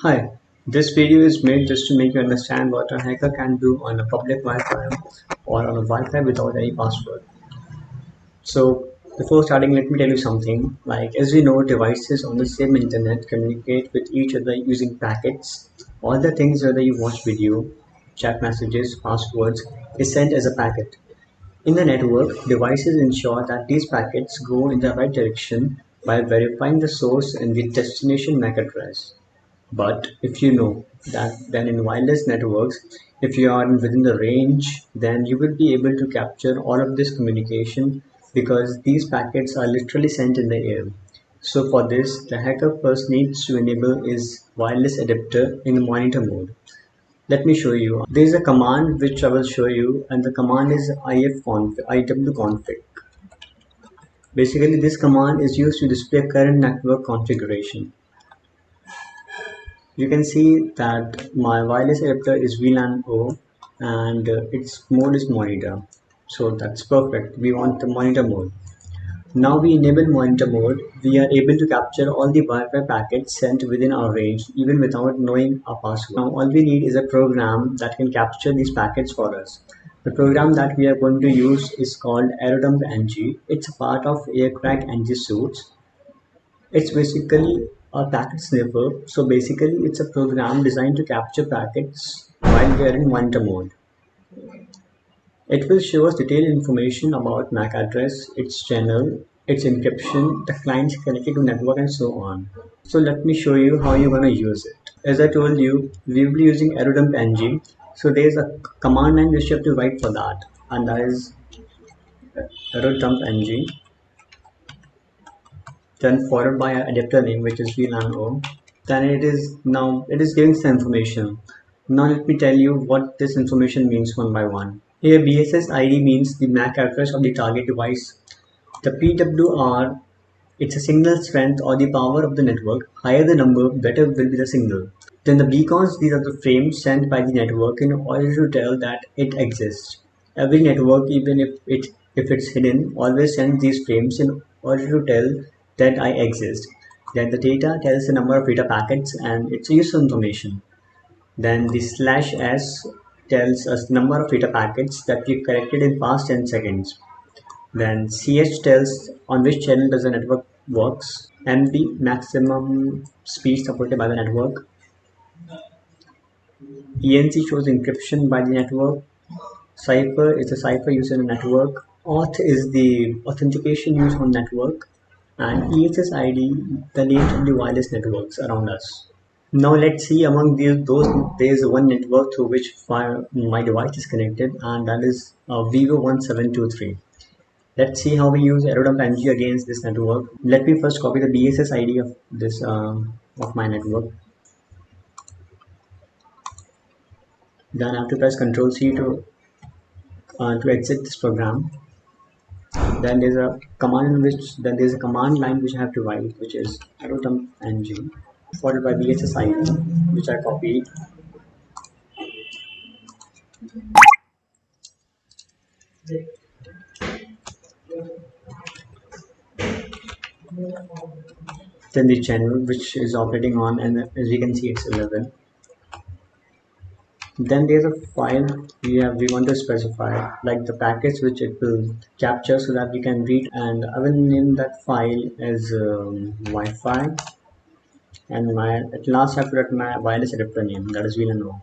Hi, this video is made just to make you understand what a hacker can do on a public Wi-Fi or on a Wi-Fi without any password. So before starting, let me tell you something. Like as we know, devices on the same internet communicate with each other using packets. All the things whether you watch video, chat messages, passwords is sent as a packet. In the network, devices ensure that these packets go in the right direction by verifying the source and the destination MAC address. But if you know that then in wireless networks, if you are within the range, then you will be able to capture all of this communication because these packets are literally sent in the air. So for this, the hacker first needs to enable his wireless adapter in the monitor mode. Let me show you. There is a command which I will show you, and the command is iwconfig. Basically, this command is used to display current network configuration. You can see that my wireless adapter is VLAN O and its mode is monitor. So that's perfect. We want the monitor mode. Now we enable monitor mode. We are able to capture all the Wi-Fi packets sent within our range even without knowing our password. Now all we need is a program that can capture these packets for us. The program that we are going to use is called AeroDumpNG. It's a part of Aircrack NG suits. It's basically a packet sniffer. So basically it's a program designed to capture packets while we are in monitor mode. It will show us detailed information about MAC address, its channel, its encryption, the clients connected to network and so on. So let me show you how you're going to use it. As I told you, we will be using AeroDumpNG. So there's a command line which you have to write for that, and that is AeroDumpNG, then followed by an adapter name which is VLAN. Then it is giving some information. Now let me tell you what this information means one by one. Here BSS ID means the MAC address of the target device. The PWR, it's a signal strength or the power of the network. Higher the number, better will be the signal. Then the beacons, these are the frames sent by the network in order to tell that it exists. Every network, even if it's hidden, always sends these frames in order to tell that I exist. Then the data tells the number of data packets and it's useful information. Then the slash s tells us the number of data packets that we collected in past 10 seconds. Then ch tells on which channel does the network works. MB, maximum speed supported by the network. ENC shows encryption by the network. Cipher is a cipher used in the network. Auth is the authentication used on network. And ESS ID, the names of the wireless networks around us. Now let's see among those there is one network through which my device is connected, and that is Vivo 1723. Let's see how we use AeroDumpNG against this network. Let me first copy the BSS ID of this of my network. Then I have to press Ctrl C to exit this program. Then there's a command line which I have to write, which is AeroDumpNG, followed by BSS ID, which I copied. Then the channel which is operating on, and as you can see it's 11. Then there's a file we want to specify like the packets which it will capture so that we can read, and I will name that file as Wi-Fi, and at last I put my wireless adapter name, that is VLAN.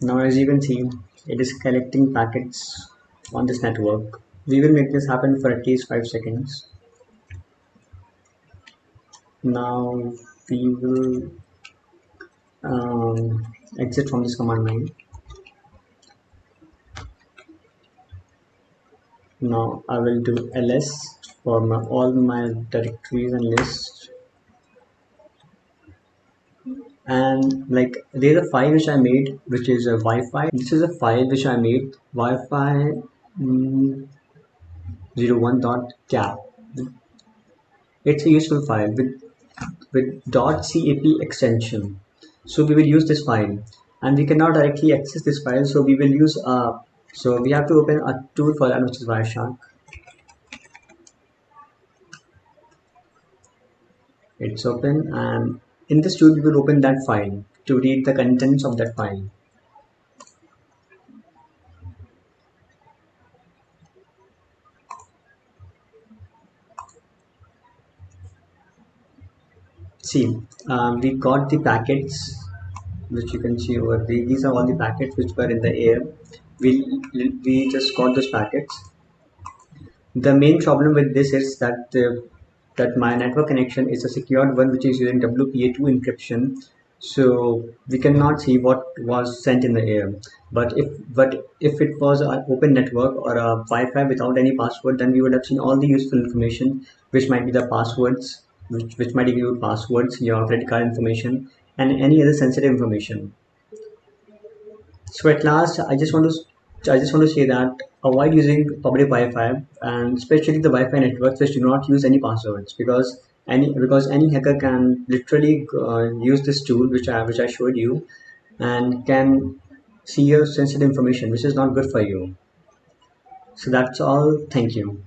Now as you can see it is collecting packets on this network. We will make this happen for at least 5 seconds. Now we will exit from this command line. Now I will do ls for all my directories and lists, and like there's a file which I made which is a Wi-Fi. This is a file which I made Wi-Fi 01.cap. It's a useful file with .cap extension. So we will use this file, and we cannot directly access this file. So we will use so we have to open a tool for that which is Wireshark. It's open, and in this tool we will open that file to read the contents of that file. See, we got the packets which you can see over the, these are all the packets which were in the air. We just got those packets. The main problem with this is that my network connection is a secured one which is using WPA2 encryption, so we cannot see what was sent in the air. But if it was an open network or a Wi-Fi without any password, then we would have seen all the useful information, which might be the passwords, which might include passwords, your credit card information, and any other sensitive information. So at last, I just want to say that avoid using public Wi-Fi, and especially the Wi-Fi networks which do not use any passwords, because any hacker can literally use this tool which I showed you, and can see your sensitive information, which is not good for you. So that's all. Thank you.